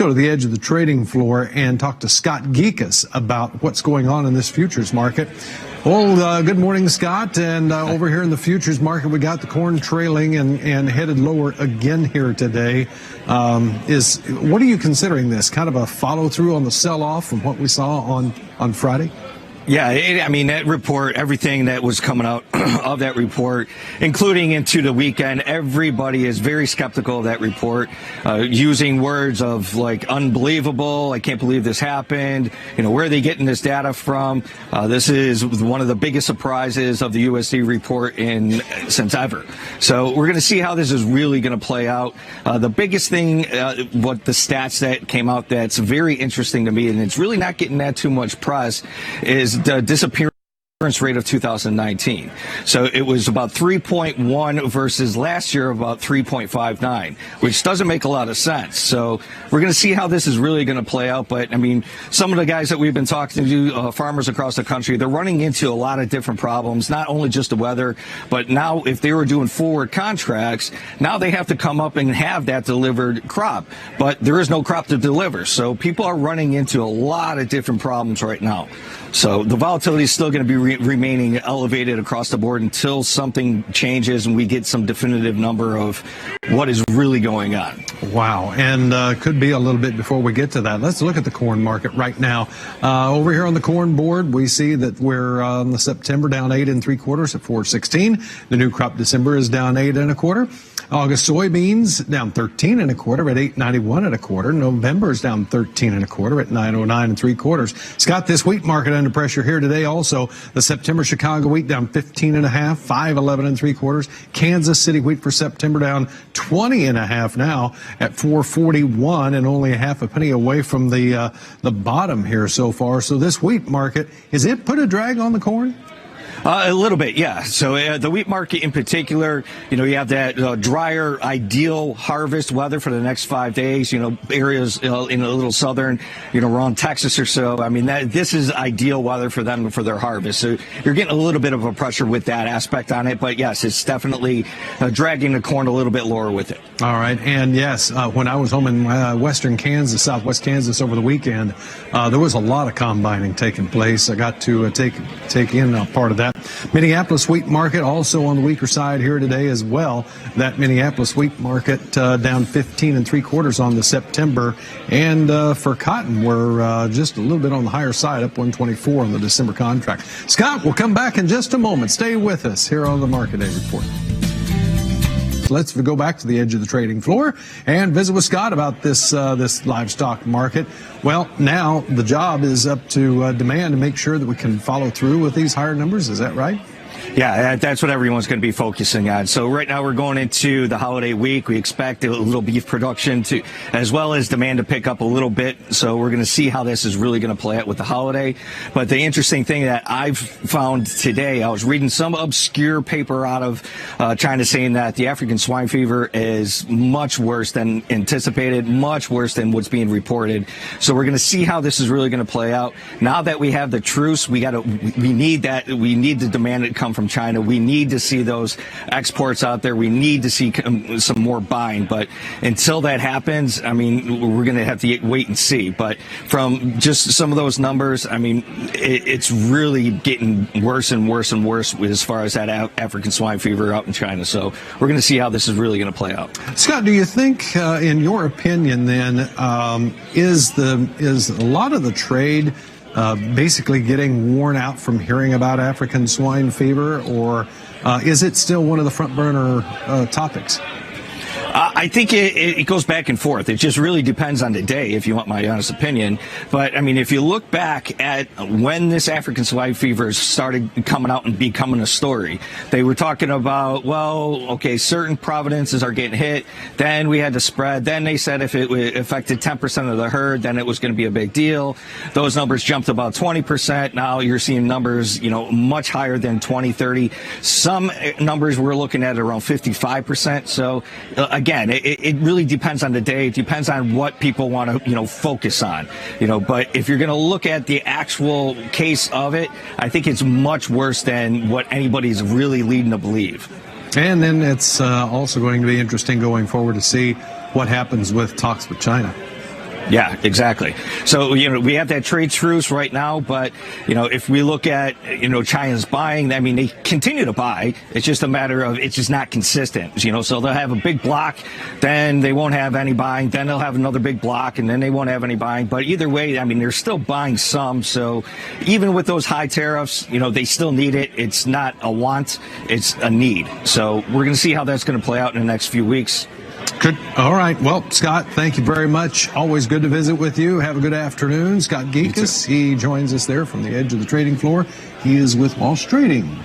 go to the edge of the trading floor and talk to Scott Gecas about what's going on in this futures market. Well, good morning, Scott. And over here in the futures market, we got the corn trailing and headed lower again here today. What are you considering this? Kind of a follow through on the sell-off from what we saw on Friday? Yeah, I mean, that report, everything that was coming out of that report, including into the weekend, everybody is very skeptical of that report, using words of like unbelievable, I can't believe this happened, where are they getting this data from? This is one of the biggest surprises of the USD report since ever. So we're going to see how this is really going to play out. The biggest thing, what the stats that came out that's very interesting to me, and it's really not getting that too much press, is the disappearance rate of 2019. So it was about 3.1 versus last year about 3.59, which doesn't make a lot of sense. So we're going to see how this is really going to play out. But I mean, some of the guys that we've been talking to, farmers across the country, they're running into a lot of different problems, not only just the weather, but now if they were doing forward contracts, now they have to come up and have that delivered crop. But there is no crop to deliver. So people are running into a lot of different problems right now. So the volatility is still going to be remaining elevated across the board until something changes and we get some definitive number of what is really going on. Wow. And could be a little bit before we get to that. Let's look at the corn market right now. Over here on the corn board, we see that we're on the September down 8 3/4 at 416. The new crop December is down 8 1/4. August soybeans down 13 1/4 at 891 1/4. November is down 13 1/4 at 909 3/4. Scott, this wheat market under pressure here today also. The September Chicago wheat down 15 1/2, 511 3/4. Kansas City wheat for September down 20 1/2 now at 441 and only a half a penny away from the bottom here so far. So this wheat market, is it put a drag on the corn? A little bit, yeah. So the wheat market in particular, you have that drier, ideal harvest weather for the next 5 days. Areas in a little southern, around Texas or so. I mean, this is ideal weather for them for their harvest. So you're getting a little bit of a pressure with that aspect on it. But yes, it's definitely dragging the corn a little bit lower with it. All right, and yes, when I was home in western Kansas, southwest Kansas over the weekend, there was a lot of combining taking place. I got to take in part of that. Minneapolis wheat market also on the weaker side here today as well. That Minneapolis wheat market down 15 3/4 on the September. And for cotton, we're just a little bit on the higher side, up 124 on the December contract. Scott, we'll come back in just a moment. Stay with us here on the Market Day Report. Let's go back to the edge of the trading floor and visit with Scott about this livestock market. Well, now the job is up to demand to make sure that we can follow through with these higher numbers. Is that right? Yeah, that's what everyone's going to be focusing on. So right now we're going into the holiday week. We expect a little beef production as well as demand to pick up a little bit. So we're going to see how this is really going to play out with the holiday. But the interesting thing that I've found today, I was reading some obscure paper out of China saying that the African swine fever is much worse than anticipated, much worse than what's being reported. So we're going to see how this is really going to play out. Now that we have the truce, we need the demand to come from China. We need to see those exports out there. We need to see some more buying. But until that happens, I mean, we're going to have to wait and see. But from just some of those numbers, I mean, it's really getting worse and worse and worse as far as that African swine fever out in China. So we're going to see how this is really going to play out. Scott, do you think, in your opinion, then, is a lot of the trade basically getting worn out from hearing about African swine fever, or is it still one of the front burner topics? I think it goes back and forth. It just really depends on the day, if you want my honest opinion. But, I mean, if you look back at when this African swine fever started coming out and becoming a story, they were talking about, well, okay, certain provinces are getting hit. Then we had to spread. Then they said if it affected 10% of the herd, then it was going to be a big deal. Those numbers jumped about 20%. Now you're seeing numbers, much higher than 20, 30. Some numbers we're looking at around 55%. So, again, it really depends on the day. It depends on what people want to, focus on, but if you're going to look at the actual case of it, I think it's much worse than what anybody's really leading to believe. And then it's also going to be interesting going forward to see what happens with talks with China. Yeah, exactly. So, we have that trade truce right now, but, if we look at, China's buying, I mean, they continue to buy. It's just a matter of it's just not consistent, so they'll have a big block, then they won't have any buying, then they'll have another big block, and then they won't have any buying. But either way, I mean, they're still buying some. So even with those high tariffs, they still need it. It's not a want, it's a need. So we're going to see how that's going to play out in the next few weeks. Good. All right. Well, Scott, thank you very much. Always good to visit with you. Have a good afternoon. Scott Gecas, he joins us there from the edge of the trading floor. He is with Walsh Trading.